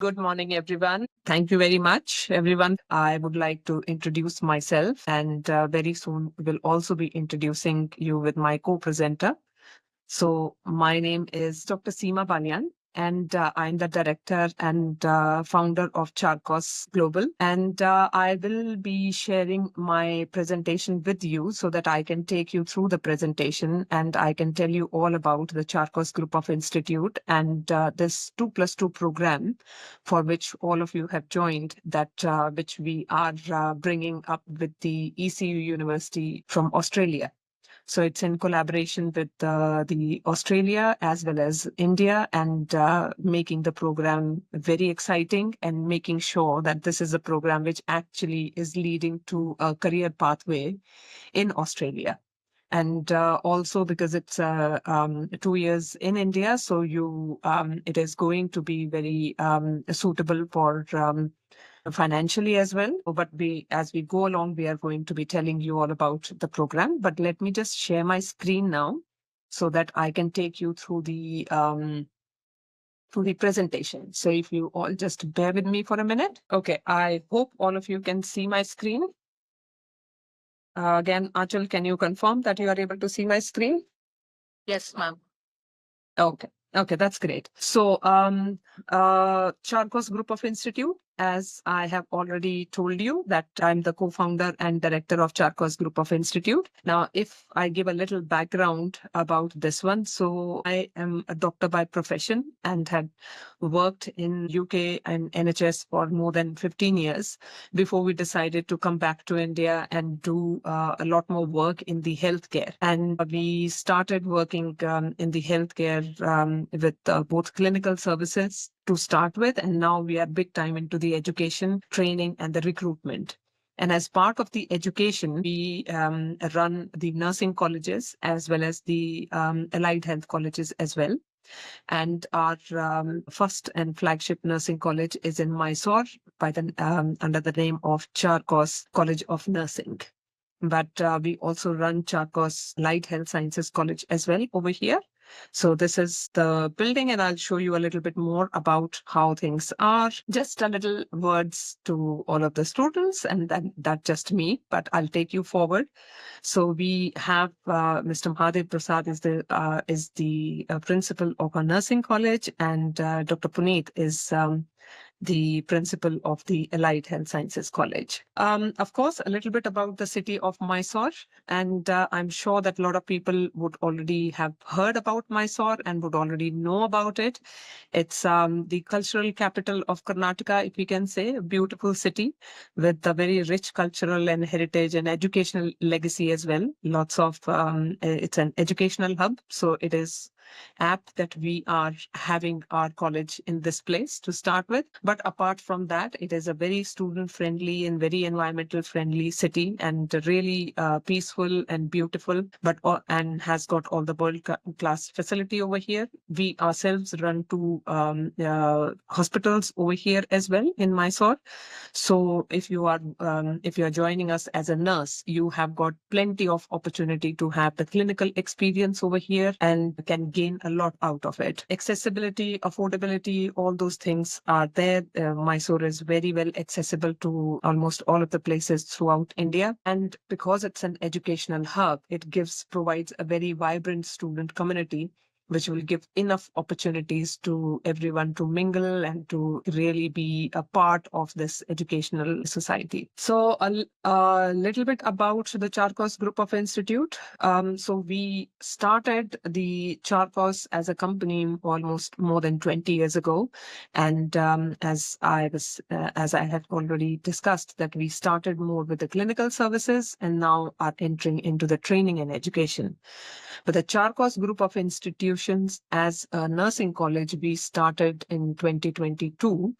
Good morning, everyone. Thank you very much, everyone. I would like to introduce myself, and very soon will also be introducing you with my co-presenter. So my name is Dr. Seema Banyan, and I'm the director and founder of Charcos Global. And I will be sharing my presentation with you so that I can take you through the presentation and I can tell you all about the Charcos Group of Institute and this 2+2 program for which all of you have joined, that which we are bringing up with the ECU University from Australia. So it's in collaboration with the Australia as well as India, and making the program very exciting and making sure that this is a program which actually is leading to a career pathway in Australia. And also because it's 2 years in India, so it is going to be very suitable for financially as well. But as we go along, we are going to be telling you all about the program. But let me just share my screen now so that I can take you through the presentation. So if you all just bear with me for a minute. Okay, I hope all of you can see my screen. Again, Achal, can you confirm that you are able to see my screen? Yes, ma'am. Okay. Okay, that's great. So, Charcos Group of Institute, as I have already told you, that I'm the co-founder and director of Charcos Group of Institute. Now, if I give a little background about this one, so I am a doctor by profession and had worked in UK and NHS for more than 15 years before we decided to come back to India and do a lot more work in the healthcare. And we started working in the healthcare with both clinical services to start with, and now we are big time into the education, training, and the recruitment. And as part of the education, we run the nursing colleges as well as the allied health colleges as well. And our first and flagship nursing college is in Mysore under the name of Charcos College of Nursing. But we also run Charcos Light Health Sciences College as well over here. So this is the building, and I'll show you a little bit more about how things are. Just a little words to all of the students, and then that just me, but I'll take you forward. So we have Mr. Mahadev Prasad is the principal of our nursing college, and Dr. Puneet is the principal of the Allied Health Sciences College. Of course, a little bit about the city of Mysore, and I'm sure that a lot of people would already have heard about Mysore and would already know about it. It's the cultural capital of Karnataka, if we can say, a beautiful city with a very rich cultural and heritage and educational legacy as well. It's an educational hub, so it is apt that we are having our college in this place to start with. But apart from that, it is a very student friendly and very environmental friendly city, and really peaceful and beautiful, and has got all the world class facility over here. We ourselves run two hospitals over here as well in Mysore. So if you are joining us as a nurse, you have got plenty of opportunity to have the clinical experience over here and can gain a lot out of it. Accessibility, affordability, all those things are there. Mysore is very well accessible to almost all of the places throughout India. And because it's an educational hub, it provides a very vibrant student community, which will give enough opportunities to everyone to mingle and to really be a part of this educational society. So a little bit about the Charcos Group of Institute. So we started the Charcos as a company almost more than 20 years ago. And as I have already discussed, that we started more with the clinical services and now are entering into the training and education. But the Charcos Group of Institutions as a nursing college, we started in 2022.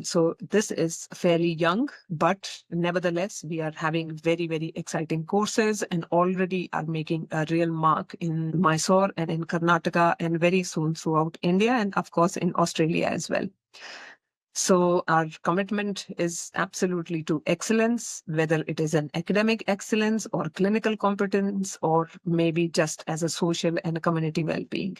So this is fairly young, but nevertheless, we are having very, very exciting courses and already are making a real mark in Mysore and in Karnataka and very soon throughout India and of course in Australia as well. So our commitment is absolutely to excellence, whether it is an academic excellence or clinical competence, or maybe just as a social and a community well-being.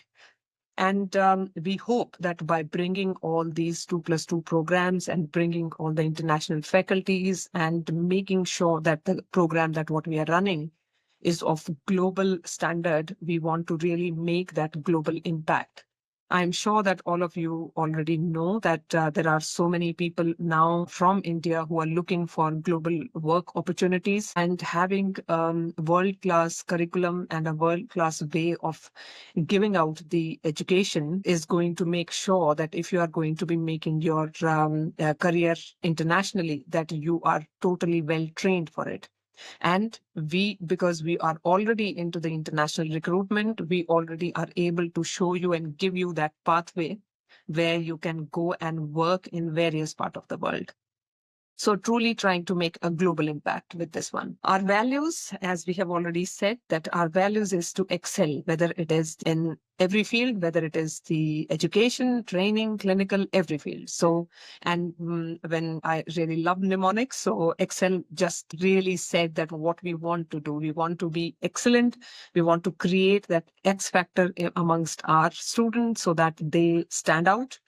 And we hope that by bringing all these 2+2 programs and bringing all the international faculties and making sure that the program that what we are running is of global standard, we want to really make that global impact. I'm sure that all of you already know that there are so many people now from India who are looking for global work opportunities, and having world-class curriculum and a world-class way of giving out the education is going to make sure that if you are going to be making your career internationally, that you are totally well trained for it. And because we are already into the international recruitment, we already are able to show you and give you that pathway where you can go and work in various parts of the world. So truly trying to make a global impact with this one. Our values, as we have already said, that our values is to excel, whether it is in every field, whether it is the education, training, clinical, every field. So, and when I really love mnemonics, so Excel just really said that what we want to do, we want to be excellent. We want to create that X factor amongst our students so that they stand out.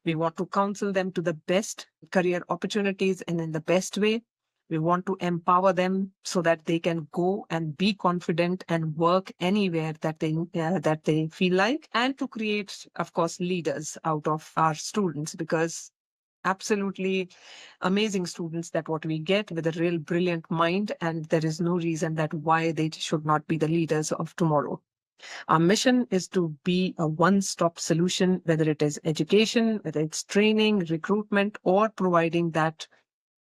We want to counsel them to the best career opportunities and in the best way. We want to empower them so that they can go and be confident and work anywhere that they feel like, and to create, of course, leaders out of our students, because absolutely amazing students that what we get with a real brilliant mind, and there is no reason that why they should not be the leaders of tomorrow. Our mission is to be a one-stop solution, whether it is education, whether it's training, recruitment, or providing that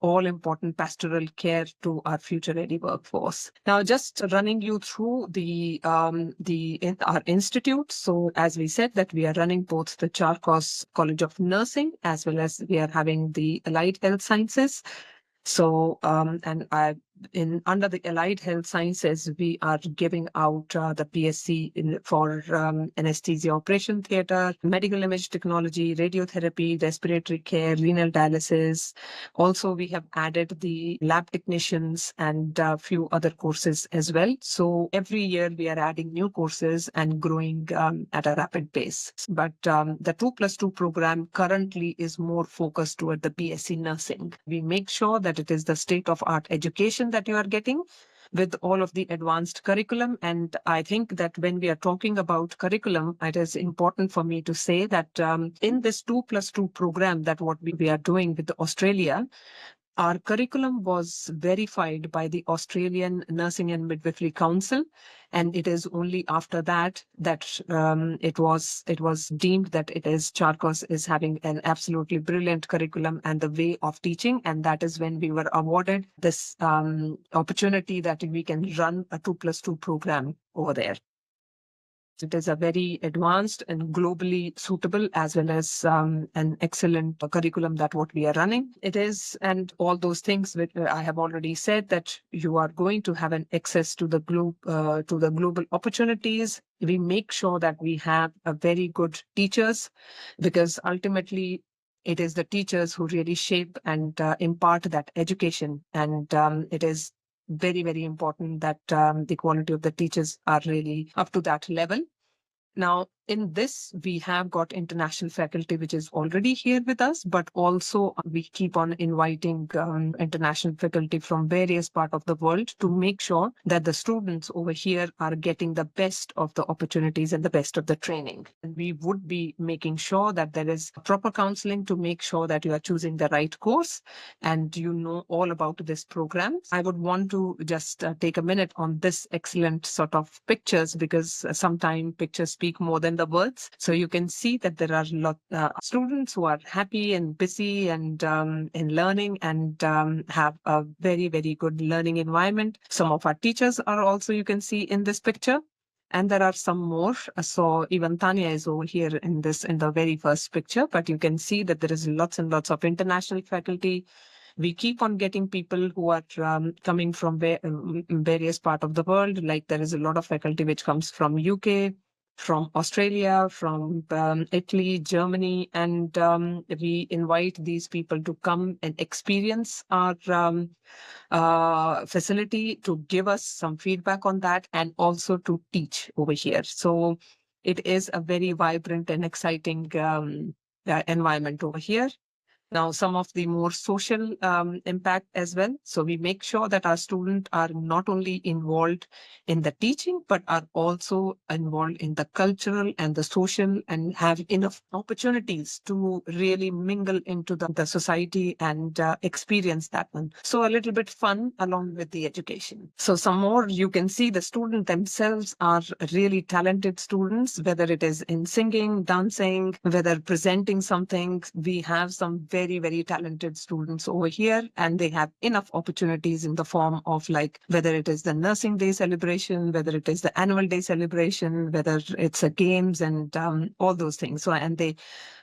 all-important pastoral care to our future-ready workforce. Now, just running you through our institute. So, as we said, that we are running both the Charcos College of Nursing as well as we are having the Allied Health Sciences. So, under the Allied Health Sciences, we are giving out the PSc for anesthesia operation theater, medical image technology, radiotherapy, respiratory care, renal dialysis. Also, we have added the lab technicians and a few other courses as well. So every year we are adding new courses and growing at a rapid pace. But the 2+2 program currently is more focused toward the BSc nursing. We make sure that it is the state-of-art education that you are getting with all of the advanced curriculum. And I think that when we are talking about curriculum, it is important for me to say that in this 2+2 program, that what we are doing with Australia, our curriculum was verified by the Australian Nursing and Midwifery Council, and it is only after that that it was deemed that it is Charcos is having an absolutely brilliant curriculum and the way of teaching, and that is when we were awarded this opportunity that we can run a 2+2 program over there. It is a very advanced and globally suitable as well as an excellent curriculum that what we are running. It is, and all those things which I have already said, that you are going to have an access to the global opportunities. We make sure that we have a very good teachers, because ultimately it is the teachers who really shape and impart that education, and it is very, very important that the quality of the teachers are really up to that level. Now, in this, we have got international faculty, which is already here with us, but also we keep on inviting international faculty from various parts of the world to make sure that the students over here are getting the best of the opportunities and the best of the training. And we would be making sure that there is proper counseling to make sure that you are choosing the right course and you know all about this program. I would want to just take a minute on this excellent sort of pictures, because sometimes pictures speak more than the words. So you can see that there are a lot students who are happy and busy and in learning and have a very, very good learning environment. Some of our teachers are also, you can see in this picture. And there are some more. So even Tanya is over here in the very first picture, but you can see that there is lots and lots of international faculty. We keep on getting people who are coming from various parts of the world. Like there is a lot of faculty which comes from UK, from Australia, from Italy, Germany, and we invite these people to come and experience our facility, to give us some feedback on that, and also to teach over here. So it is a very vibrant and exciting environment over here. Now, some of the more social impact as well. So we make sure that our students are not only involved in the teaching, but are also involved in the cultural and the social and have enough opportunities to really mingle into the society and experience that one. So a little bit fun along with the education. So some more, you can see the students themselves are really talented students, whether it is in singing, dancing, whether presenting something. We have some very, very talented students over here, and they have enough opportunities in the form of like whether it is the Nursing Day celebration, whether it is the Annual Day celebration, whether it's a games and all those things. So, and they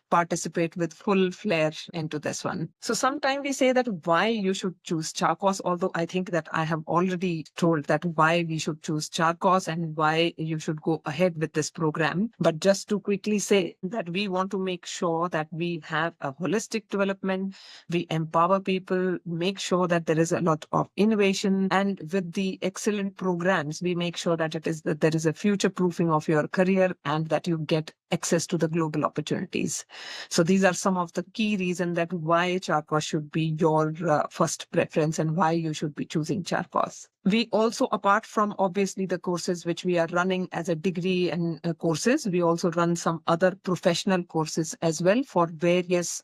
participate with full flair into this one. So sometimes we say that why you should choose Charcos, although I think that I have already told that why we should choose Charcos and why you should go ahead with this program. But just to quickly say that we want to make sure that we have a holistic development, we empower people, make sure that there is a lot of innovation, and with the excellent programs, we make sure that there is a future proofing of your career and that you get access to the global opportunities. So these are some of the key reasons that why Charcos should be your first preference and why you should be choosing Charcos. We also, apart from obviously the courses which we are running as a degree and courses, we also run some other professional courses as well for various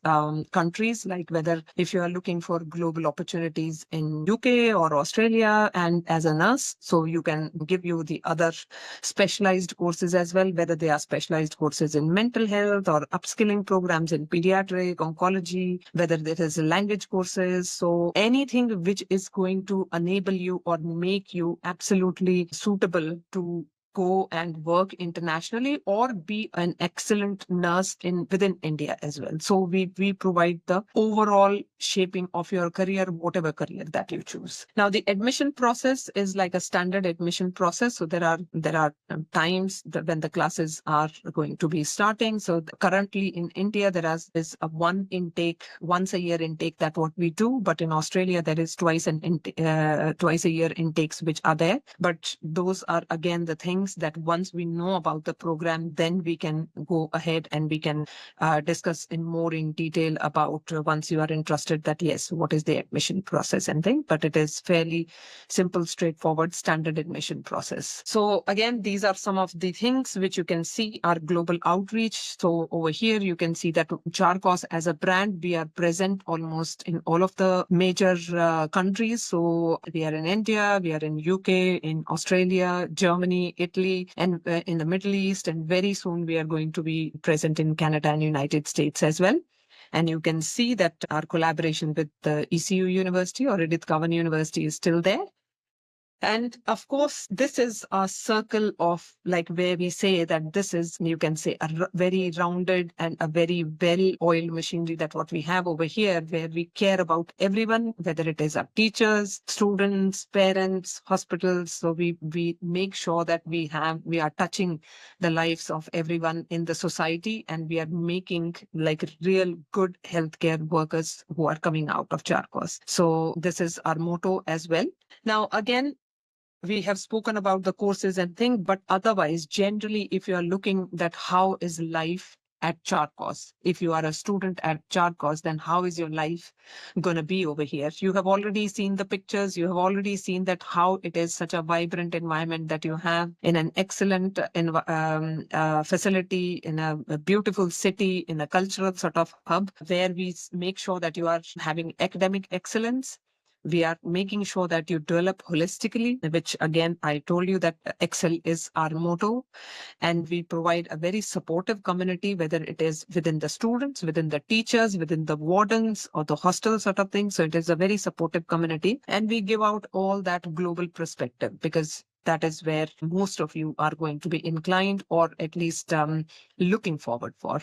countries, like whether if you are looking for global opportunities in UK or Australia and as a nurse, so you can give you the other specialized courses as well, whether they are specialized courses in mental health or upskilling programs in pediatric oncology, whether it is language courses. So anything which is going to enable you or make you absolutely suitable to go and work internationally or be an excellent nurse within India as well. So we provide the overall shaping of your career, whatever career that you choose. Now the admission process is like a standard admission process. So there are times when the classes are going to be starting. So currently in India is a once a year intake that what we do, but in Australia there is twice a year intakes which are there. But those are again the things that once we know about the program, then we can go ahead and we can discuss in more in detail about once you are interested that yes, what is the admission process and thing. But it is fairly simple, straightforward, standard admission process. So again, these are some of the things which you can see our global outreach. So over here, you can see that Charcos as a brand, we are present almost in all of the major countries. So we are in India, we are in UK, in Australia, Germany, Italy, and in the Middle East. And very soon we are going to be present in Canada and United States as well. And you can see that our collaboration with the ECU University or Edith Cowan University is still there. And of course, this is a circle of like where we say that this is, you can say, a very rounded and a very well-oiled machinery that what we have over here, where we care about everyone, whether it is our teachers, students, parents, hospitals. So we make sure that we are touching the lives of everyone in the society, and we are making like real good healthcare workers who are coming out of Charcos. So this is our motto as well. Now, again, we have spoken about the courses and things, but otherwise, generally, if you are looking at how is life at Charcos, if you are a student at Charcos, then how is your life going to be over here? You have already seen the pictures. You have already seen that how it is such a vibrant environment that you have in an excellent facility, in a beautiful city, in a cultural sort of hub, where we make sure that you are having academic excellence. We are making sure that you develop holistically, which again, I told you that Excel is our motto. And we provide a very supportive community, whether it is within the students, within the teachers, within the wardens or the hostel sort of thing. So it is a very supportive community. And we give out all that global perspective because that is where most of you are going to be inclined or at least looking forward for.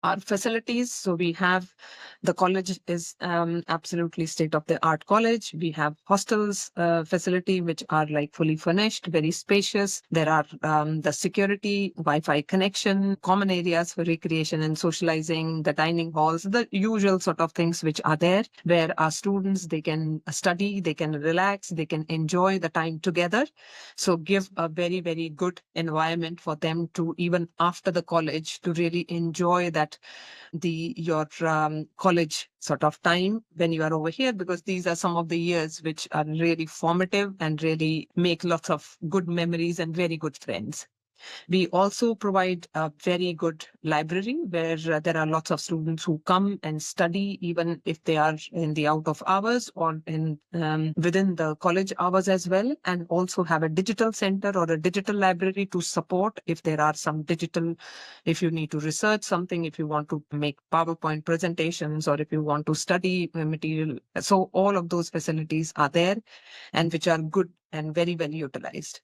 Our facilities, so we have, the college is absolutely state-of-the-art college. We have hostels facility, which are like fully furnished, very spacious. There are the security, Wi-Fi connection, common areas for recreation and socializing, the dining halls, the usual sort of things which are there, where our students, they can study, they can relax, they can enjoy the time together. So give a very, very good environment for them to, even after the college, to really enjoy that, your college sort of time when you are over here, because these are some of the years which are really formative and really make lots of good memories and very good friends. We also provide a very good library where there are lots of students who come and study, even if they are in the out of hours or in within the college hours as well, and also have a digital center or a digital library to support if there are some digital, if you need to research something, if you want to make PowerPoint presentations, or if you want to study material. So all of those facilities are there and which are good and very well utilized.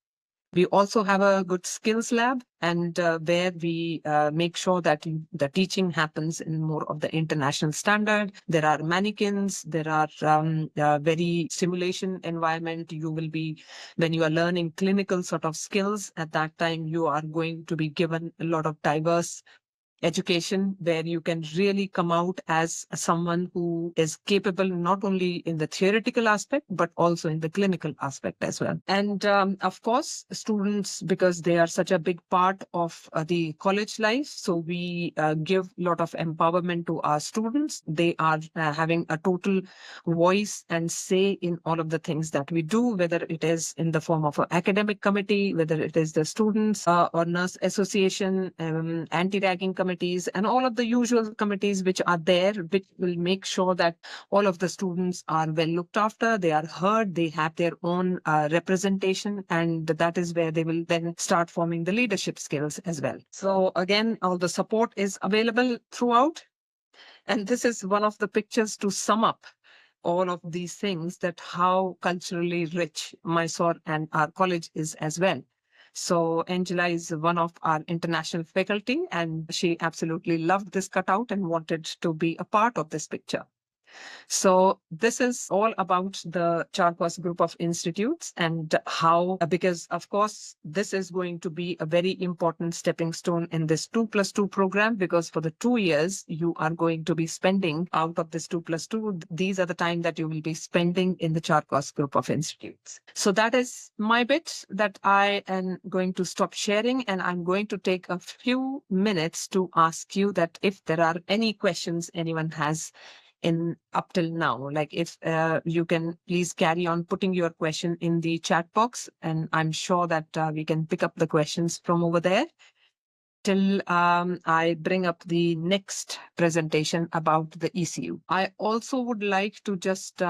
We also have a good skills lab, and where we make sure that the teaching happens in more of the international standard. There are mannequins, there are very simulation environment. You will be, when you are learning clinical sort of skills, at that time you are going to be given a lot of diverse education where you can really come out as someone who is capable not only in the theoretical aspect but also in the clinical aspect as well. And of course, students, because they are such a big part of the college life, so we give a lot of empowerment to our students. They are having a total voice and say in all of the things that we do, whether it is in the form of an academic committee, whether it is the students or nurse association, anti-ragging committees, and all of the usual committees which are there, which will make sure that all of the students are well looked after, they are heard, they have their own representation, and that is where they will then start forming the leadership skills as well. So again, all the support is available throughout. And this is one of the pictures to sum up all of these things, that how culturally rich Mysore and our college is as well. So Angela is one of our international faculty, and she absolutely loved this cutout and wanted to be a part of this picture. So this is all about the Charcos group of institutes, and how, because of course, this is going to be a very important stepping stone in this 2+2 program, because for the 2 years you are going to be spending out of this 2+2, these are the time that you will be spending in the Charcos group of institutes. So that is my bit that I am going to stop sharing, and I'm going to take a few minutes to ask you that if there are any questions anyone has in up till now. Like if you can please carry on putting your question in the chat box, and I'm sure that we can pick up the questions from over there till I bring up the next presentation about the ECU. I also would like to just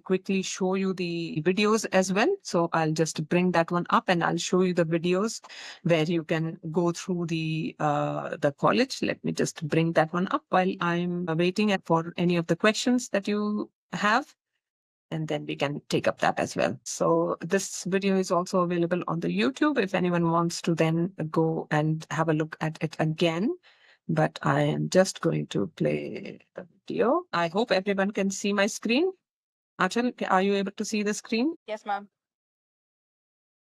quickly show you the videos as well. So I'll just bring that one up and I'll show you the videos where you can go through the college. Let me just bring that one up while I'm waiting for any of the questions that you have, and then we can take up that as well. So this video is also available on the YouTube if anyone wants to then go and have a look at it again. But I am just going to play the video. I hope everyone can see my screen. Achal, are you able to see the screen? Yes, ma'am.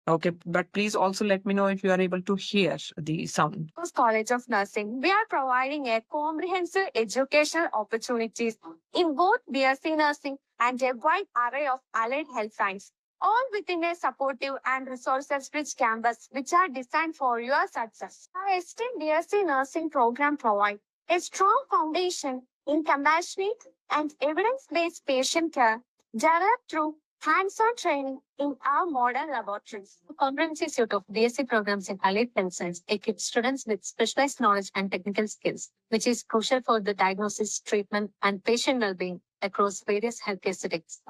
Okay, but please also let me know if you are able to hear the sound. College of Nursing, we are providing a comprehensive educational opportunities in both BSc Nursing and a wide array of allied health science, all within a supportive and resources-rich campus which are designed for your success. Our esteemed BSc Nursing program provides a strong foundation in compassionate and evidence-based patient care developed through hands-on training in our modern laboratories. A comprehensive suite of BSc programs in allied health science equip students with specialized knowledge and technical skills, which is crucial for the diagnosis, treatment, and patient well-being across various healthcare settings.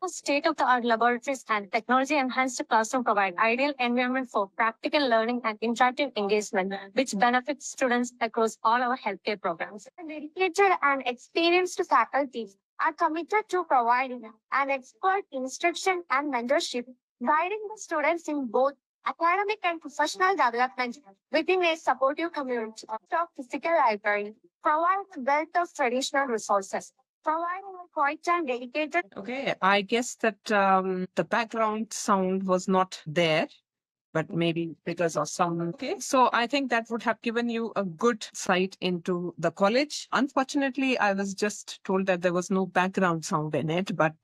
State-of-the-art laboratories and technology-enhanced classroom provide ideal environment for practical learning and interactive engagement, which benefits students across all our healthcare programs. Dedicated and experienced faculty are committed to providing an expert instruction and mentorship, guiding the students in both academic and professional development within a supportive community. The physical library provides wealth of traditional resources, providing a quiet and dedicated. Okay, I guess that the background sound was not there, but maybe because of some. Okay, so I think that would have given you a good sight into the college. Unfortunately, I was just told that there was no background sound in it, but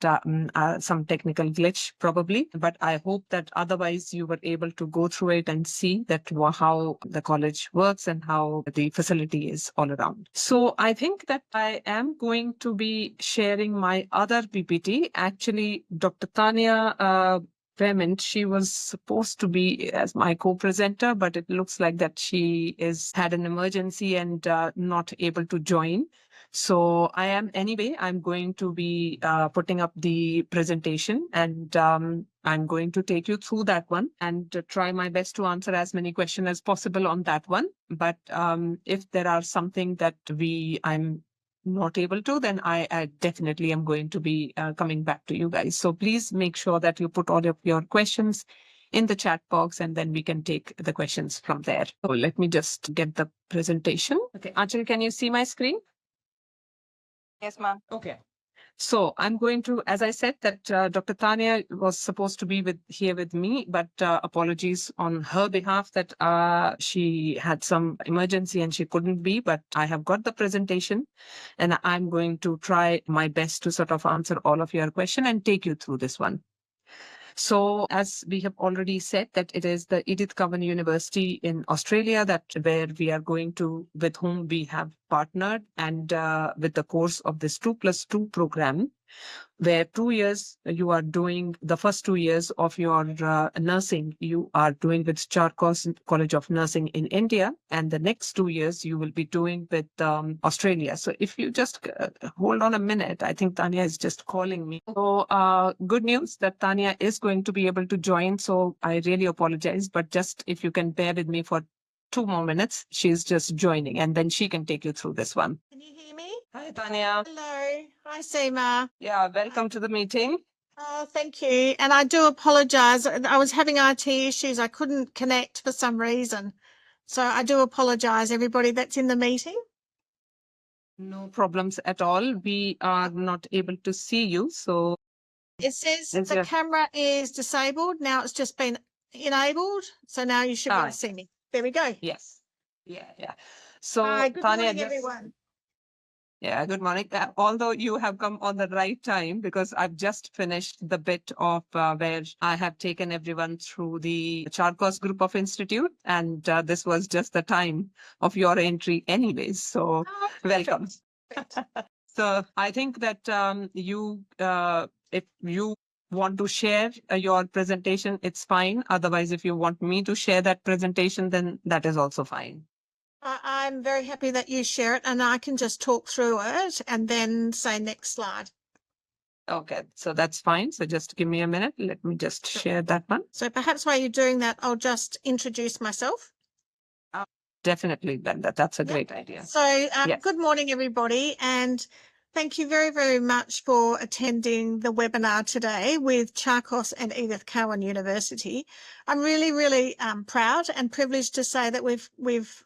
some technical glitch probably. But I hope that otherwise you were able to go through it and see that how the college works and how the facility is all around. So I think that I am going to be sharing my other PPT. Actually, Dr. Tanya Clement, she was supposed to be as my co-presenter, but it looks like that she is had an emergency and not able to join. So I'm going to be putting up the presentation and I'm going to take you through that one and try my best to answer as many questions as possible on that one. But if there are something that I'm not able to, then I definitely am going to be coming back to you guys. So please make sure that you put all of your questions in the chat box and then we can take the questions from there. So let me just get the presentation. Okay, Achal, can you see my screen? Yes, ma'am. Okay. So I'm going to, as I said, that Dr. Tanya was supposed to be here with me, but apologies on her behalf that she had some emergency and she couldn't be, but I have got the presentation and I'm going to try my best to sort of answer all of your questions and take you through this one. So as we have already said that it is the Edith Cowan University in Australia with whom we have partnered and with the course of this 2+2 program, where 2 years you are doing the first 2 years of your nursing, you are doing with Charcos College of Nursing in India, and the next 2 years you will be doing with Australia. So if you just hold on a minute, I think Tanya is just calling me. So good news that Tanya is going to be able to join. So I really apologize, but just if you can bear with me for 2 more minutes, she's just joining and then she can take you through this one. Can you hear me? Hi, Tanya. Hello. Hi, Seema. Yeah, welcome to the meeting. Oh, thank you. And I do apologize. I was having IT issues. I couldn't connect for some reason. So I do apologize, everybody that's in the meeting. No problems at all. We are not able to see you. So It says Is the your- camera is disabled. Now it's just been enabled. So now you should be able to see me. There we go. yes. Yeah. So Hi, good Tanya, morning, everyone. Yeah, good morning. Although you have come on the right time because I've just finished the bit of where I have taken everyone through the Charcos Group of Institute, and this was just the time of your entry anyways. So Oh, welcome. perfect. So I think that if you want to share your presentation, it's fine. Otherwise, if you want me to share that presentation, then that is also fine. I'm very happy that you share it and I can just talk through it and then say next slide. Okay, so that's fine. So just give me a minute. Let me just share that one. So perhaps while you're doing that, I'll just introduce myself. Definitely, Ben, that's a Yep. great idea. So Yes. good morning, everybody. And thank you very, very much for attending the webinar today with Charcos and Edith Cowan University. I'm really, really proud and privileged to say that we've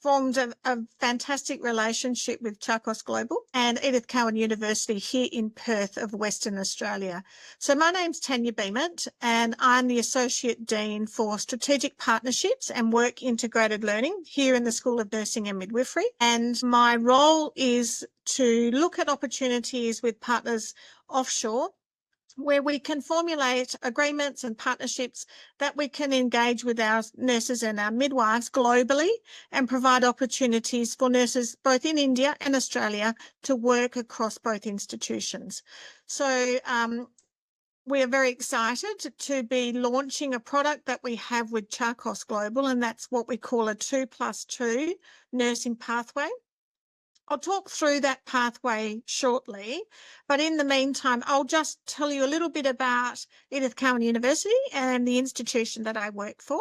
formed a fantastic relationship with Charcos Global and Edith Cowan University here in Perth of Western Australia. So my name's Tanya Beament and I'm the Associate Dean for Strategic Partnerships and Work Integrated Learning here in the School of Nursing and Midwifery. And my role is to look at opportunities with partners offshore where we can formulate agreements and partnerships that we can engage with our nurses and our midwives globally and provide opportunities for nurses both in India and Australia to work across both institutions. So we are very excited to be launching a product that we have with Charcos Global, and that's what we call a 2+2 nursing pathway. I'll talk through that pathway shortly, but in the meantime, I'll just tell you a little bit about Edith Cowan University and the institution that I work for.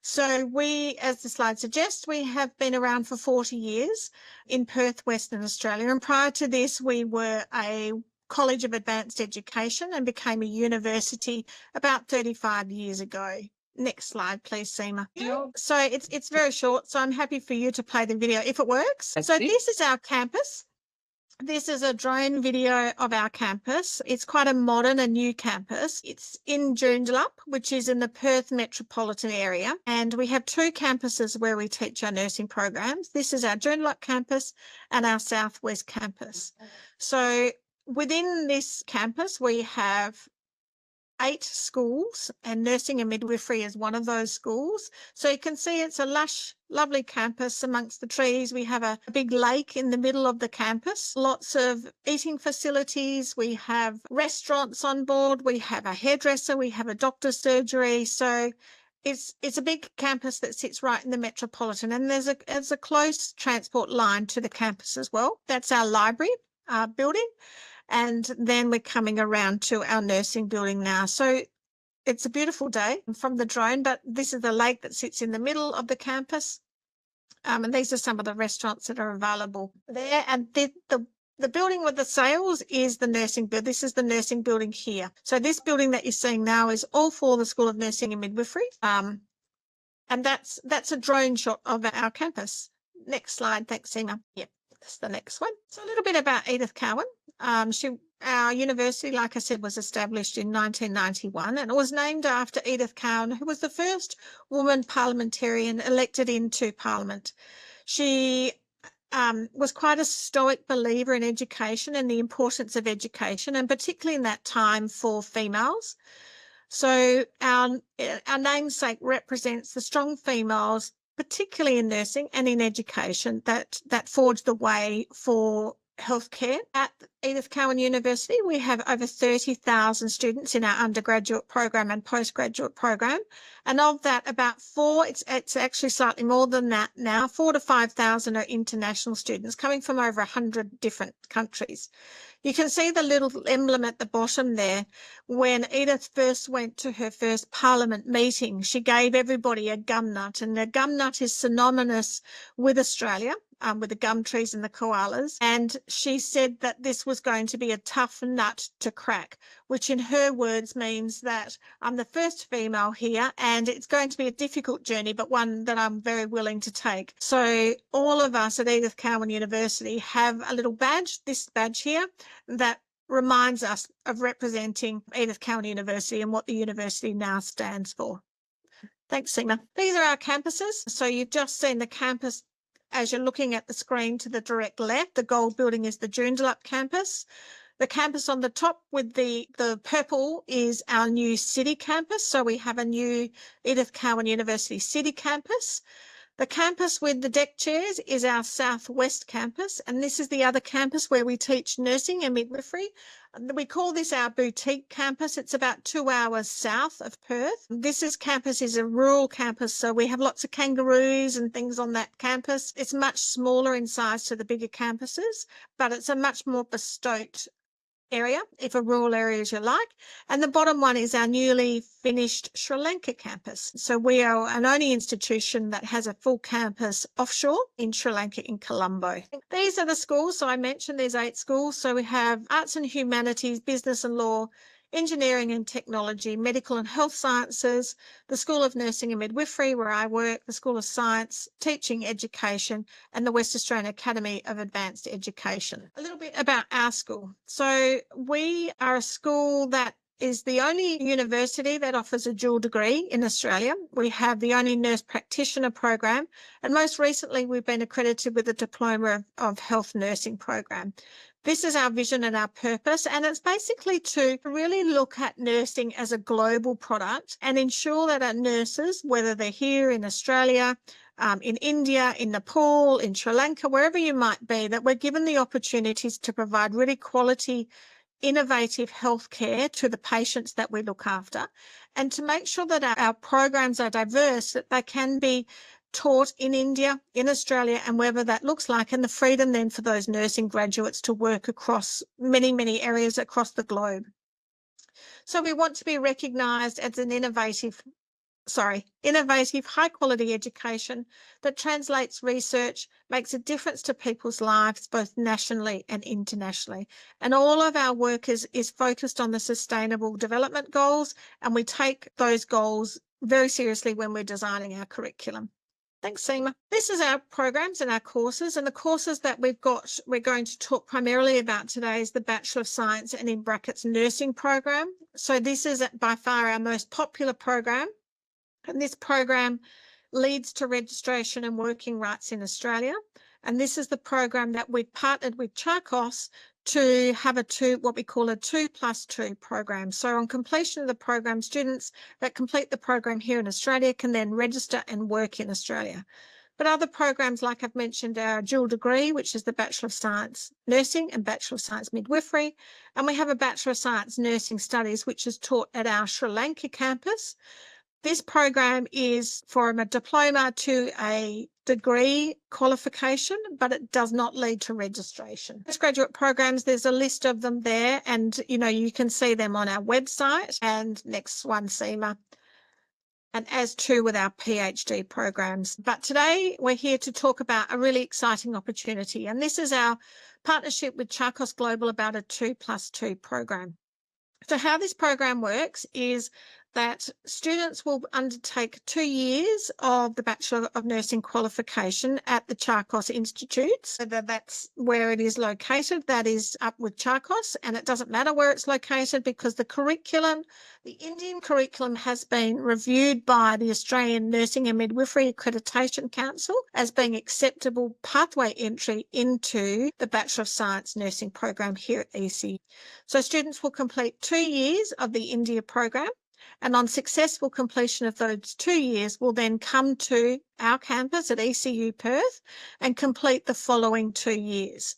So we, as the slide suggests, we have been around for 40 years in Perth, Western Australia. And prior to this, we were a College of Advanced Education and became a university about 35 years ago. Next slide, please, Seema. So it's very short, so I'm happy for you to play the video if it works. Let's So see. this is our campus. This is a drone video of our campus. It's quite a modern and new campus. It's in Joondalup, which is in the Perth metropolitan area. And we have two campuses where we teach our nursing programs. This is our Joondalup campus and our Southwest campus. So within this campus, we have 8 schools, and nursing and midwifery is one of those schools. So you can see it's a lush, lovely campus amongst the trees. We have a big lake in the middle of the campus, lots of eating facilities. We have restaurants on board. We have a hairdresser. We have a doctor's surgery. So it's a big campus that sits right in the metropolitan, and there's a close transport line to the campus as well. That's our library building. And then we're coming around to our nursing building now. So it's a beautiful day from the drone, but this is the lake that sits in the middle of the campus. And these are some of the restaurants that are available there. And the building with the sails is the nursing building. This is the nursing building here. So this building that you're seeing now is all for the School of Nursing and Midwifery. And that's a drone shot of our campus. Next slide. Thanks, Seema. Yep. That's the next one. So a little bit about Edith Cowan. Our university, like I said, was established in 1991, and it was named after Edith Cowan, who was the first woman parliamentarian elected into Parliament. She was quite a stoic believer in education and the importance of education, and particularly in that time for females. So our namesake represents the strong females, particularly in nursing and in education, that forged the way for healthcare. At Edith Cowan University, we have over 30,000 students in our undergraduate program and postgraduate program. And of that, about it's actually slightly more than that now, 4,000 to 5,000 are international students coming from over 100 different countries. You can see the little emblem at the bottom there. When Edith first went to her first Parliament meeting, she gave everybody a gum nut, and the gum nut is synonymous with Australia. With the gum trees and the koalas. And she said that this was going to be a tough nut to crack, which in her words means that I'm the first female here and it's going to be a difficult journey, but one that I'm very willing to take. So all of us at Edith Cowan University have a little badge, this badge here, that reminds us of representing Edith Cowan University and what the university now stands for. Thanks, Seema. These are our campuses. So you've just seen the campus. As you're looking at the screen to the direct left, the gold building is the Joondalup campus. The campus on the top with the purple is our new city campus. So we have a new Edith Cowan University city campus. The campus with the deck chairs is our Southwest campus, and this is the other campus where we teach nursing and midwifery. We call this our boutique campus. It's about 2 hours south of Perth. This campus is a rural campus, so we have lots of kangaroos and things on that campus. It's much smaller in size to the bigger campuses, but it's a much more bespoke area, if a rural area as you like. And the bottom one is our newly finished Sri Lanka campus. So we are an only institution that has a full campus offshore in Sri Lanka in Colombo. These are the schools. So I mentioned there's 8 schools. So we have arts and humanities, business and law, engineering and technology, medical and health sciences, the School of Nursing and Midwifery, where I work, the School of Science, Teaching Education, and the West Australian Academy of Advanced Education. A little bit about our school. So we are a school that is the only university that offers a dual degree in Australia. We have the only nurse practitioner program, and most recently we've been accredited with a Diploma of Health Nursing program. This is our vision and our purpose, and it's basically to really look at nursing as a global product and ensure that our nurses, whether they're here in Australia, in India, in Nepal, in Sri Lanka, wherever you might be, that we're given the opportunities to provide really quality, innovative healthcare to the patients that we look after, and to make sure that our programs are diverse, that they can be taught in India, in Australia, and wherever that looks like, and the freedom then for those nursing graduates to work across many, many areas across the globe. So we want to be recognised as an innovative, high quality education that translates research, makes a difference to people's lives, both nationally and internationally. And all of our work is focused on the Sustainable Development Goals, and we take those goals very seriously when we're designing our curriculum. Thanks, Seema. This is our programs and our courses, and the courses that we're going to talk primarily about today is the Bachelor of Science and in brackets nursing program. So this is by far our most popular program, and this program leads to registration and working rights in Australia. And this is the program that we've partnered with Charcos to have what we call a 2+2 program. So on completion of the program, students that complete the program here in Australia can then register and work in Australia. But other programs, like I've mentioned, our dual degree, which is the Bachelor of Science Nursing and Bachelor of Science Midwifery. And we have a Bachelor of Science Nursing Studies, which is taught at our Sri Lanka campus. This program is from a diploma to a degree qualification, but it does not lead to registration. Postgraduate programs, there's a list of them there, and you can see them on our website. And next one, Seema. And as too with our PhD programs. But today we're here to talk about a really exciting opportunity, and this is our partnership with Charcos Global about a 2+2 program. So how this program works is that students will undertake 2 years of the Bachelor of Nursing qualification at the Charcos Institute. So that's where it is located. That is up with Charcos, and it doesn't matter where it's located because the curriculum, the Indian curriculum, has been reviewed by the Australian Nursing and Midwifery Accreditation Council as being acceptable pathway entry into the Bachelor of Science Nursing program here at ECU. So students will complete 2 years of the India program, and on successful completion of those 2 years will then come to our campus at ECU Perth and complete the following 2 years.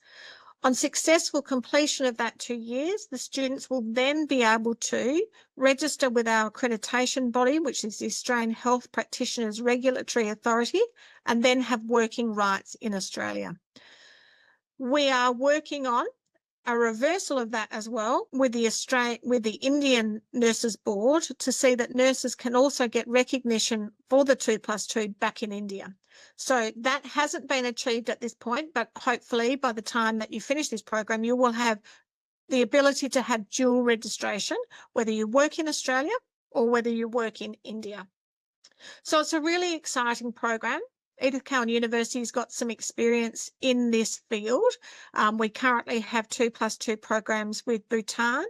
On successful completion of that 2 years, the students will then be able to register with our accreditation body, which is the Australian Health Practitioners Regulatory Authority, and then have working rights in Australia. We are working on a reversal of that as well with the Indian Nurses Board to see that nurses can also get recognition for the 2+2 back in India. So that hasn't been achieved at this point, but hopefully by the time that you finish this program, you will have the ability to have dual registration, whether you work in Australia or whether you work in India. So it's a really exciting program. Edith Cowan University has got some experience in this field. We currently have 2+2 programs with Bhutan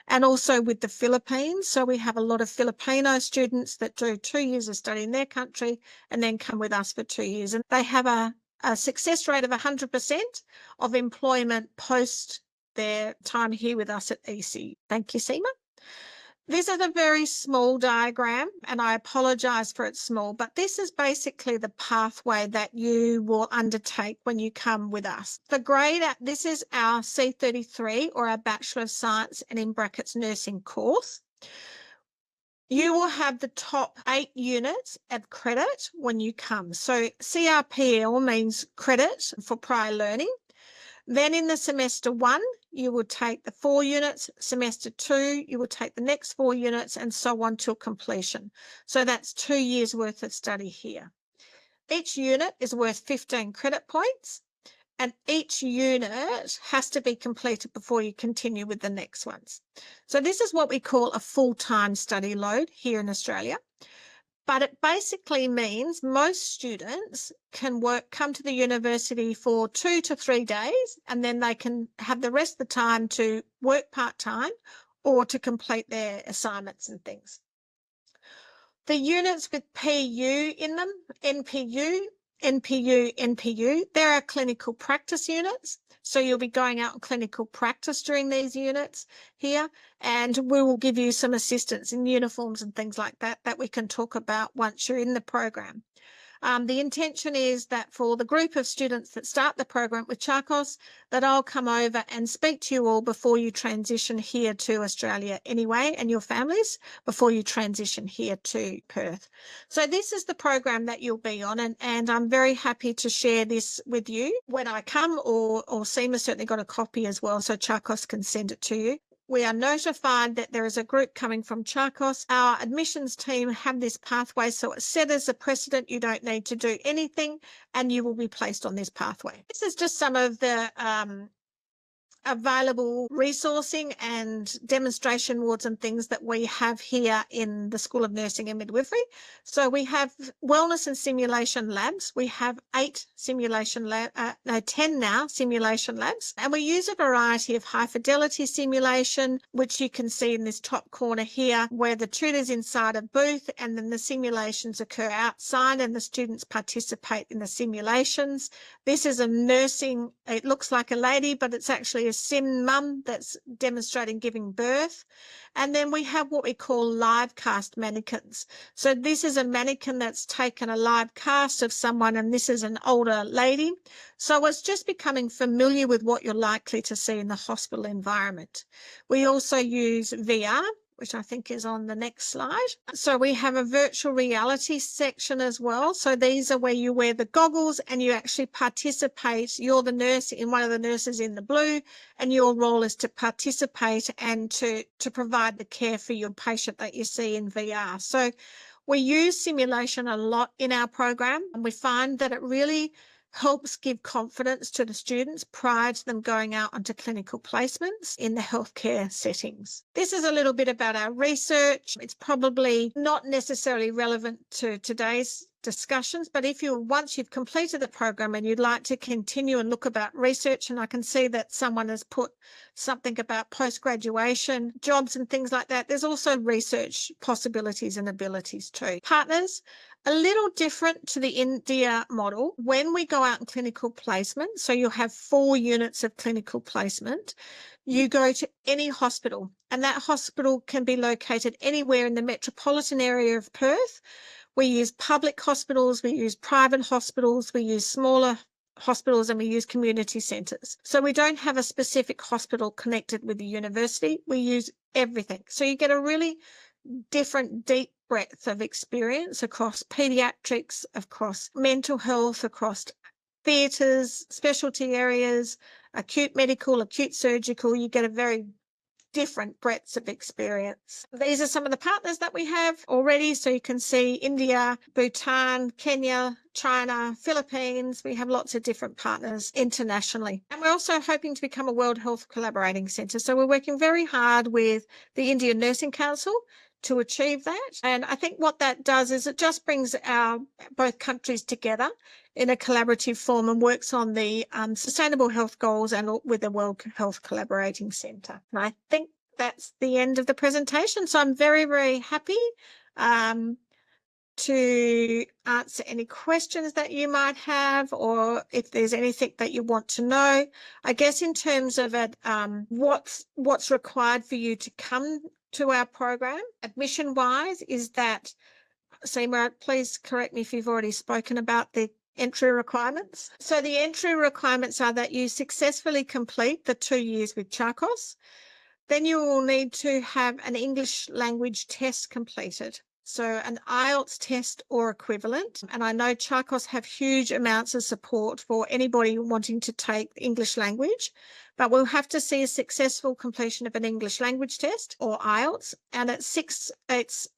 and also with the Philippines. So we have a lot of Filipino students that do 2 years of study in their country and then come with us for 2 years. And they have a success rate of 100% of employment post their time here with us at ECU. Thank you, Seema. This is a very small diagram, and I apologise for it's small, but this is basically the pathway that you will undertake when you come with us. The grade, this is our C33 or our Bachelor of Science and in brackets nursing course. You will have the top 8 units of credit when you come. So CRPL means credit for prior learning. Then in the semester 1, you will take the 4 units, semester 2, you will take the next 4 units, and so on till completion. So that's 2 years worth of study here. Each unit is worth 15 credit points, and each unit has to be completed before you continue with the next ones. So this is what we call a full-time study load here in Australia. But it basically means most students can come to the university for 2 to 3 days, and then they can have the rest of the time to work part-time or to complete their assignments and things. The units with PU in them, NPU, they're our clinical practice units. So you'll be going out on clinical practice during these units here, and we will give you some assistance in uniforms and things like that that we can talk about once you're in the program. The intention is that for the group of students that start the program with Charcos, that I'll come over and speak to you all before you transition here to Australia anyway, and your families before you transition here to Perth. So this is the program that you'll be on, and I'm very happy to share this with you when I come, or Seema certainly got a copy as well, so Charcos can send it to you. We are notified that there is a group coming from Charcos. Our admissions team have this pathway, so it's set as a precedent. You don't need to do anything, and you will be placed on this pathway. This is just some of the available resourcing and demonstration wards and things that we have here in the School of Nursing and Midwifery. So we have wellness and simulation labs. We have 10 now simulation labs, and we use a variety of high fidelity simulation, which you can see in this top corner here, where the tutor's inside a booth and then the simulations occur outside and the students participate in the simulations. This is a nursing, it looks like a lady, but it's actually a sim mum that's demonstrating giving birth. And then we have what we call live cast mannequins. So this is a mannequin that's taken a live cast of someone, and this is an older lady. So it's just becoming familiar with what you're likely to see in the hospital environment. We also use VR, which I think is on the next slide. So we have a virtual reality section as well. So these are where you wear the goggles and you actually participate. You're the nurse, in one of the nurses in the blue, and your role is to participate and to provide the care for your patient that you see in VR. So we use simulation a lot in our program, and we find that it really helps give confidence to the students prior to them going out onto clinical placements in the healthcare settings. This is a little bit about our research. It's probably not necessarily relevant to today's discussions, but once you've completed the program and you'd like to continue and look about research, and I can see that someone has put something about post-graduation jobs and things like that, there's also research possibilities and abilities too. Partners, a little different to the India model. When we go out in clinical placement, so you'll have 4 units of clinical placement, you go to any hospital, and that hospital can be located anywhere in the metropolitan area of Perth. We use public hospitals, we use private hospitals, we use smaller hospitals, and we use community centres. So we don't have a specific hospital connected with the university. We use everything. So you get a really different, deep breadth of experience across paediatrics, across mental health, across theatres, specialty areas, acute medical, acute surgical. You get a very different breadths of experience. These are some of the partners that we have already. So you can see India, Bhutan, Kenya, China, Philippines. We have lots of different partners internationally. And we're also hoping to become a World Health Collaborating Centre. So we're working very hard with the Indian Nursing Council to achieve that. And I think what that does is it just brings our both countries together in a collaborative form and works on the sustainable health goals and with the World Health Collaborating Centre. And I think that's the end of the presentation. So I'm very, very happy to answer any questions that you might have, or if there's anything that you want to know. I guess in terms of it, what's required for you to come to our program, admission-wise, is that, Seema, please correct me if you've already spoken about the entry requirements. So the entry requirements are that you successfully complete the 2 years with Charcos. Then you will need to have an English language test completed. So an IELTS test or equivalent. And I know Charcos have huge amounts of support for anybody wanting to take English language, but we'll have to see a successful completion of an English language test or IELTS. And it's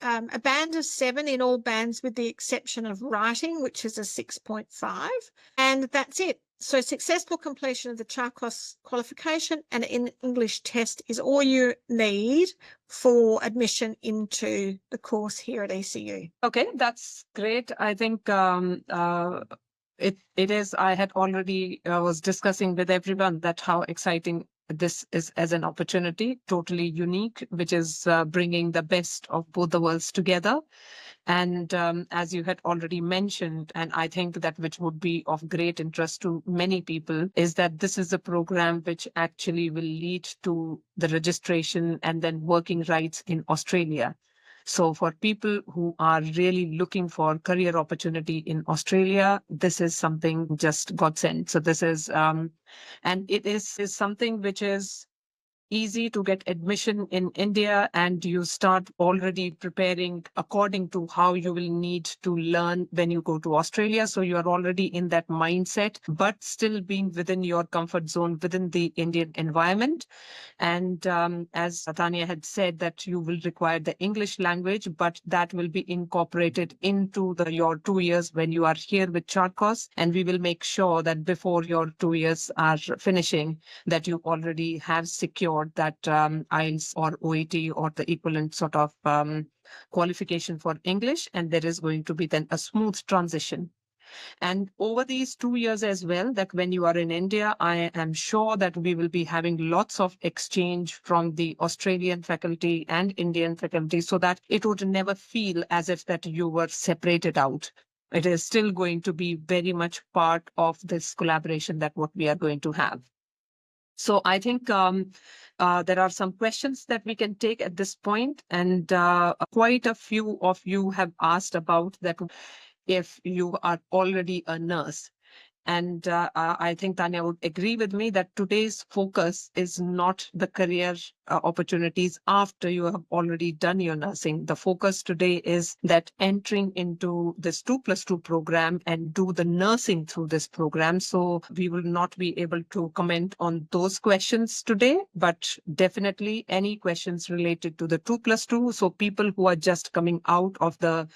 a band of 7 in all bands with the exception of writing, which is a 6.5. And that's it. So successful completion of the Charcos qualification and an English test is all you need for admission into the course here at ECU. Okay, that's great. I think it is. I had already was discussing with everyone that how exciting this is as an opportunity, totally unique, which is bringing the best of both the worlds together. And as you had already mentioned, and I think that which would be of great interest to many people, is that this is a program which actually will lead to the registration and then working rights in Australia. So for people who are really looking for career opportunity in Australia, this is something just godsend. So this is, and it is something which is easy to get admission in India and you start already preparing according to how you will need to learn when you go to Australia. So you are already in that mindset, but still being within your comfort zone within the Indian environment. And as Tanya had said, that you will require the English language, but that will be incorporated into your 2 years when you are here with Charcos. And we will make sure that before your 2 years are finishing, that you already have secured that IELTS or OET or the equivalent sort of qualification for English. And there is going to be then a smooth transition. And over these 2 years as well, that when you are in India, I am sure that we will be having lots of exchange from the Australian faculty and Indian faculty so that it would never feel as if that you were separated out. It is still going to be very much part of this collaboration that what we are going to have. So I think there are some questions that we can take at this point, and quite a few of you have asked about that if you are already a nurse. And I think Tanya would agree with me that today's focus is not the career opportunities after you have already done your nursing. The focus today is that entering into this 2+2 program and do the nursing through this program. So we will not be able to comment on those questions today, but definitely any questions related to the 2+2. So people who are just coming out of the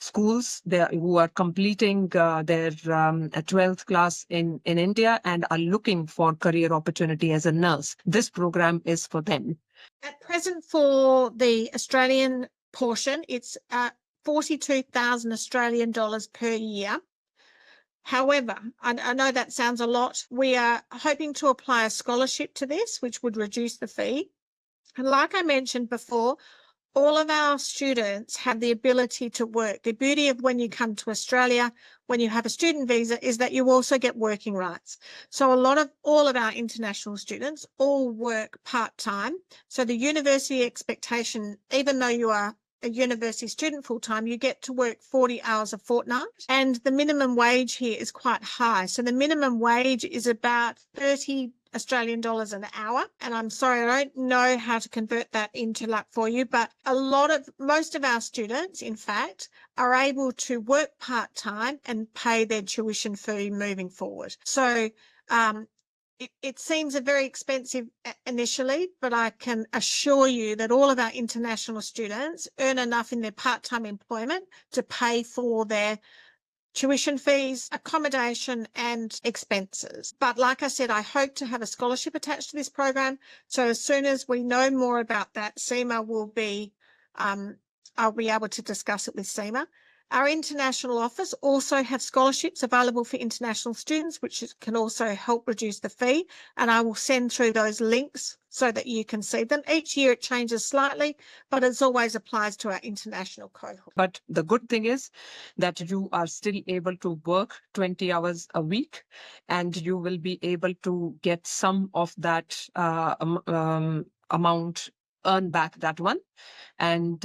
schools who are completing their 12th class in India and are looking for career opportunity as a nurse. This program is for them. At present, for the Australian portion, it's 42,000 Australian dollars per year. However, I know that sounds a lot. We are hoping to apply a scholarship to this, which would reduce the fee. And like I mentioned before, all of our students have the ability to work. The beauty of when you come to Australia, when you have a student visa, is that you also get working rights. So all of our international students all work part-time. So the university expectation, even though you are a university student full-time, you get to work 40 hours a fortnight. And the minimum wage here is quite high. So the minimum wage is about 30 Australian dollars an hour. And I'm sorry, I don't know how to convert that into LUC for you, but most of our students, in fact, are able to work part-time and pay their tuition fee moving forward. So it seems very expensive initially, but I can assure you that all of our international students earn enough in their part-time employment to pay for their tuition fees, accommodation and expenses. But like I said, I hope to have a scholarship attached to this program. So as soon as we know more about that, CIMA will be, I'll be able to discuss it with CIMA. Our international office also have scholarships available for international students, which can also help reduce the fee. And I will send through those links so that you can see them. Each year it changes slightly, but it always applies to our international cohort. But the good thing is that you are still able to work 20 hours a week, and you will be able to get some of that amount, earn back that one. And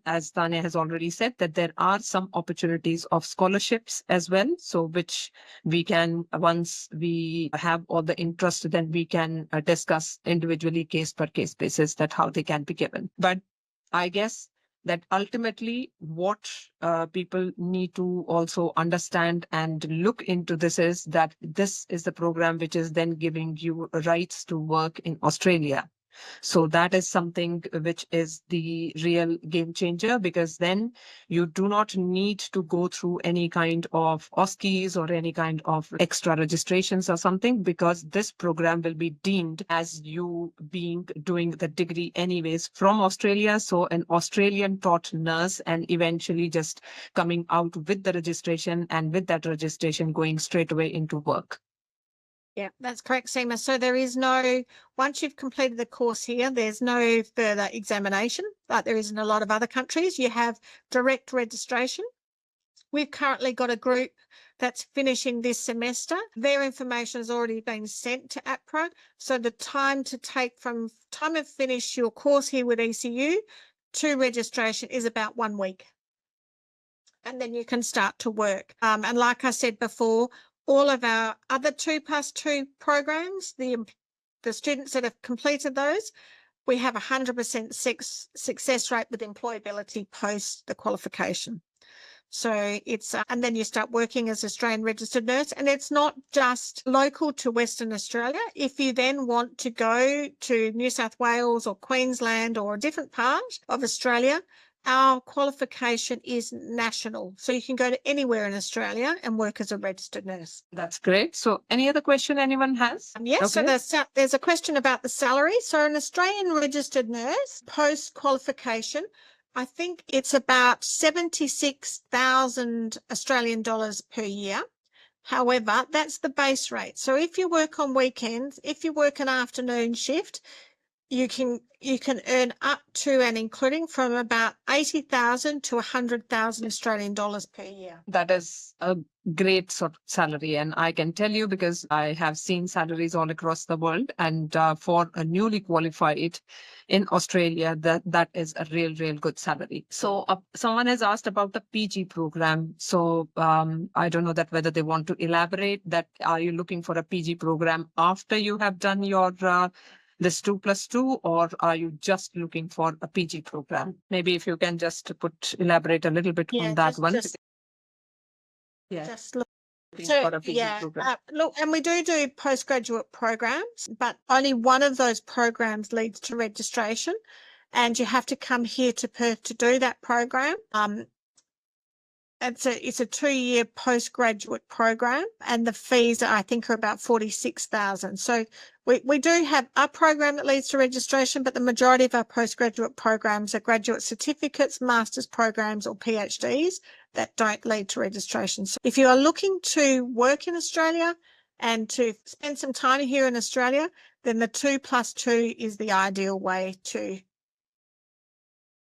as Tanya has already said, that there are some opportunities of scholarships as well. So which we can, once we have all the interest, then we can discuss individually case per case basis that how they can be given. But I guess that ultimately what people need to also understand and look into this is that this is the program which is then giving you rights to work in Australia. So that is something which is the real game changer, because then you do not need to go through any kind of OSCEs or any kind of extra registrations or something, because this program will be deemed as you doing the degree anyways from Australia. So an Australian taught nurse, and eventually just coming out with the registration, and with that registration going straight away into work. Yeah, that's correct, Seema. So there is once you've completed the course here, there's no further examination, like there is in a lot of other countries. You have direct registration. We've currently got a group that's finishing this semester. Their information has already been sent to APRA. So the time to take from time of finish your course here with ECU to registration is about 1 week. And then you can start to work. And like I said before, all of our other 2+2 programs, the the students that have completed those, we have 100% success rate with employability post the qualification. So it's, and then you start working as Australian registered nurse, and it's not just local to Western Australia. If you then want to go to New South Wales or Queensland or a different part of Australia, our qualification is national. So you can go to anywhere in Australia and work as a registered nurse. That's great. So any other question anyone has? Yes, Okay. so there's a question about the salary. So an Australian registered nurse post-qualification, I think it's about 76,000 Australian dollars per year. However, that's the base rate. So if you work on weekends, if you work an afternoon shift, you can earn up to and including from about 80,000 to 100,000 Australian dollars per year. That is a great sort of salary. And I can tell you because I have seen salaries all across the world. And for a newly qualified in Australia, that is a real good salary. So someone has asked about the PG program. So I don't know that whether they want to elaborate that. Are you looking for a PG program after you have done your this 2+2, or are you just looking for a PG program? Maybe if you can just elaborate a little bit on that one. Just look. Looking So, for a PG program. look, and we do postgraduate programs, but only one of those programs leads to registration, and you have to come here to Perth to do that program. It's a 2-year postgraduate program, and the fees I think are about 46,000. So we do have a program that leads to registration, but the majority of our postgraduate programs are graduate certificates, master's programs, or PhDs that don't lead to registration. So if you are looking to work in Australia and to spend some time here in Australia, then the 2+2 is the ideal way to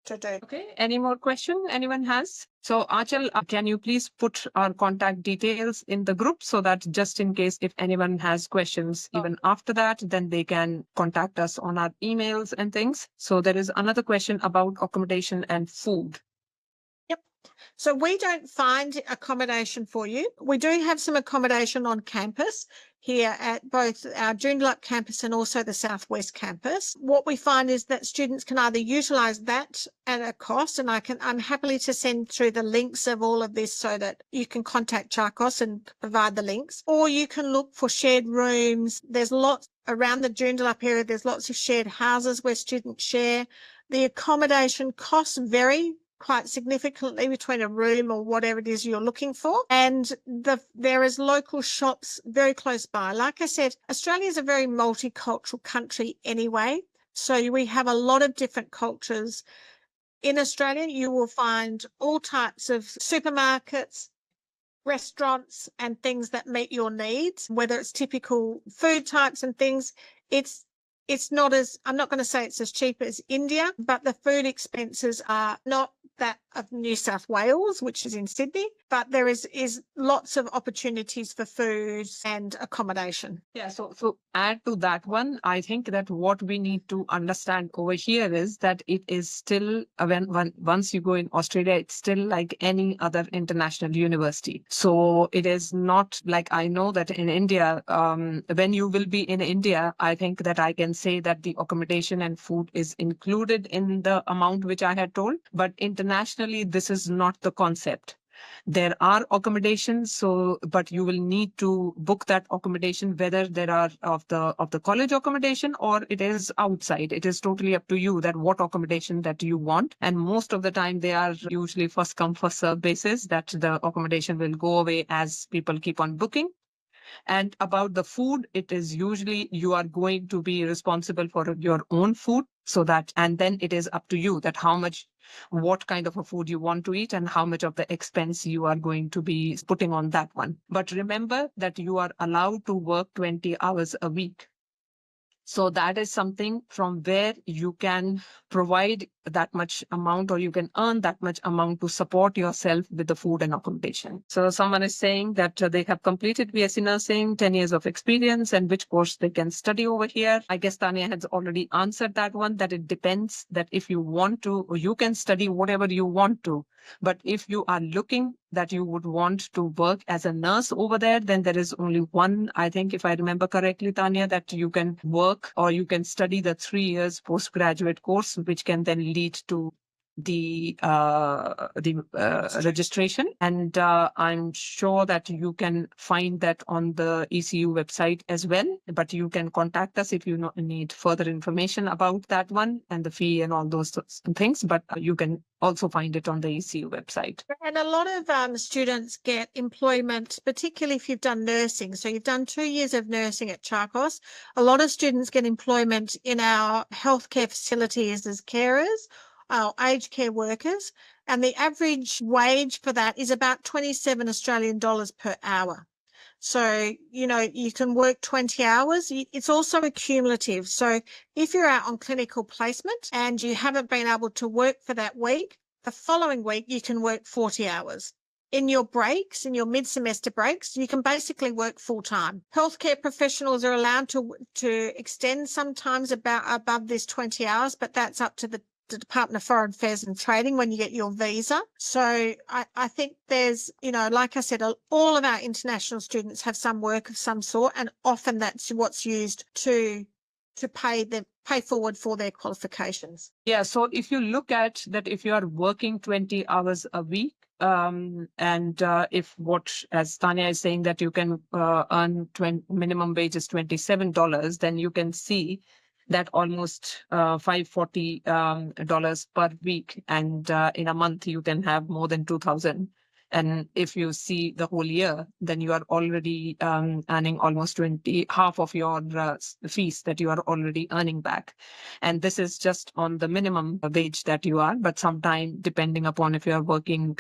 do. Okay, any more question anyone has? So Achal, can you please put our contact details in the group so that just in case if anyone has questions even after that, then they can contact us on our emails and things. So there is another question about accommodation and food. So we don't find accommodation for you. We do have some accommodation on campus here at both our Joondalup campus and also the Southwest campus. What we find is that students can either utilise that at a cost, and I'm happy to send through the links of all of this so that you can contact Charcos and provide the links, or you can look for shared rooms. There's lots around the Joondalup area. There's lots of shared houses where students share. The accommodation costs vary quite significantly between a room or whatever it is you're looking for. And there is local shops very close by. Like I said, Australia is a very multicultural country anyway. So we have a lot of different cultures. In Australia, you will find all types of supermarkets, restaurants, and things that meet your needs, whether it's typical food types and things. It's not as, I'm not going to say it's as cheap as India, but the food expenses are not that of New South Wales, which is in Sydney, but there is lots of opportunities for food and accommodation. Yeah, so add to that one, I think that what we need to understand over here is that it is still, once you go in Australia, it's still like any other international university. So it is not like, I know that in India, when you will be in India, I think that I can say that the accommodation and food is included in the amount which I had told, but internationally, this is not the concept. There are accommodations, but you will need to book that accommodation, whether there are of the college accommodation or it is outside. It is totally up to you that what accommodation that you want. And most of the time they are usually first come, first serve basis, that the accommodation will go away as people keep on booking. And about the food, it is usually you are going to be responsible for your own food. So that, and then it is up to you that what kind of a food you want to eat and how much of the expense you are going to be putting on that one. But remember that you are allowed to work 20 hours a week. So that is something from where you can provide that much amount, or you can earn that much amount to support yourself with the food and accommodation. So someone is saying that they have completed BSc nursing, 10 years of experience, and which course they can study over here. I guess Tanya has already answered that one, that it depends that if you want to, you can study whatever you want to. But if you are looking that you would want to work as a nurse over there, then there is only one, I think, if I remember correctly, Tanya, that you can work or you can study the 3 years postgraduate course, which can then lead to the registration. And I'm sure that you can find that on the ECU website as well. But you can contact us if you need further information about that one and the fee and all those things. But you can also find it on the ECU website. And a lot of students get employment, particularly if you've done nursing. So you've done 2 years of nursing at Charcos. A lot of students get employment in our healthcare facilities as carers, our aged care workers, and the average wage for that is about 27 Australian dollars per hour. So, you can work 20 hours. It's also accumulative. So if you're out on clinical placement and you haven't been able to work for that week, the following week you can work 40 hours. In your breaks, in your mid-semester breaks, you can basically work full-time. Healthcare professionals are allowed to extend sometimes above this 20 hours, but that's up to the Department of Foreign Affairs and Trading when you get your visa. So I think there's, like I said, all of our international students have some work of some sort, and often that's what's used to pay forward for their qualifications. Yeah, so if you look at that, if you are working 20 hours a week, and as Tanya is saying, that you can earn minimum wage is $27, then you can see that almost $540 per week, and in a month you can have more than 2,000. And if you see the whole year, then you are already earning almost half of your fees that you are already earning back. And this is just on the minimum wage that you are, but sometime depending upon if you are working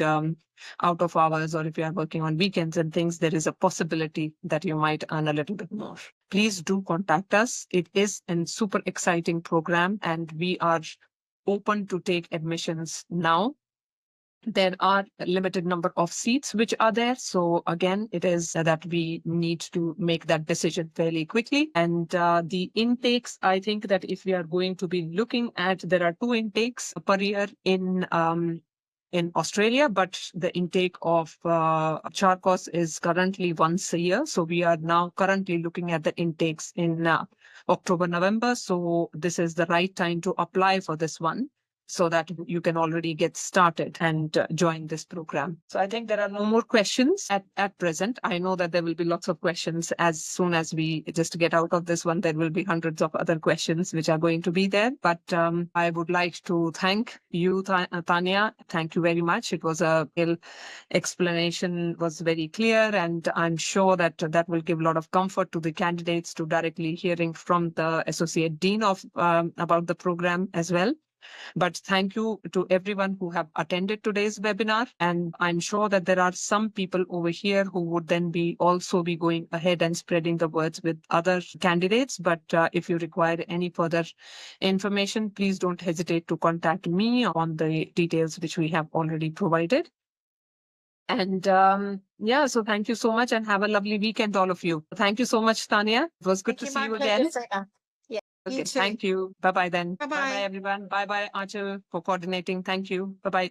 out of hours or if you are working on weekends and things, there is a possibility that you might earn a little bit more. Please do contact us. It is a super exciting program and we are open to take admissions now. There are a limited number of seats which are there. So again, it is that we need to make that decision fairly quickly. And the intakes, I think that if we are going to be looking at, there are 2 intakes per year in Australia, but the intake of Charcos is currently once a year. So we are now currently looking at the intakes in October, November. So this is the right time to apply for this one, so that you can already get started and join this program. So I think there are no more questions at present. I know that there will be lots of questions as soon as we just get out of this one. There will be hundreds of other questions which are going to be there. But I would like to thank you, Tanya. Thank you very much. It was a explanation, was very clear, and I'm sure that that will give a lot of comfort to the candidates to directly hearing from the Associate Dean of about the program as well. But thank you to everyone who have attended today's webinar. And I'm sure that there are some people over here who would then also be going ahead and spreading the words with other candidates. But if you require any further information, please don't hesitate to contact me on the details which we have already provided. And so thank you so much and have a lovely weekend, all of you. Thank you so much, Tanya. It was good to see you again. Okay, thank you. Bye-bye then. Bye-bye. Bye-bye, everyone. Bye-bye, Achal, for coordinating. Thank you. Bye-bye.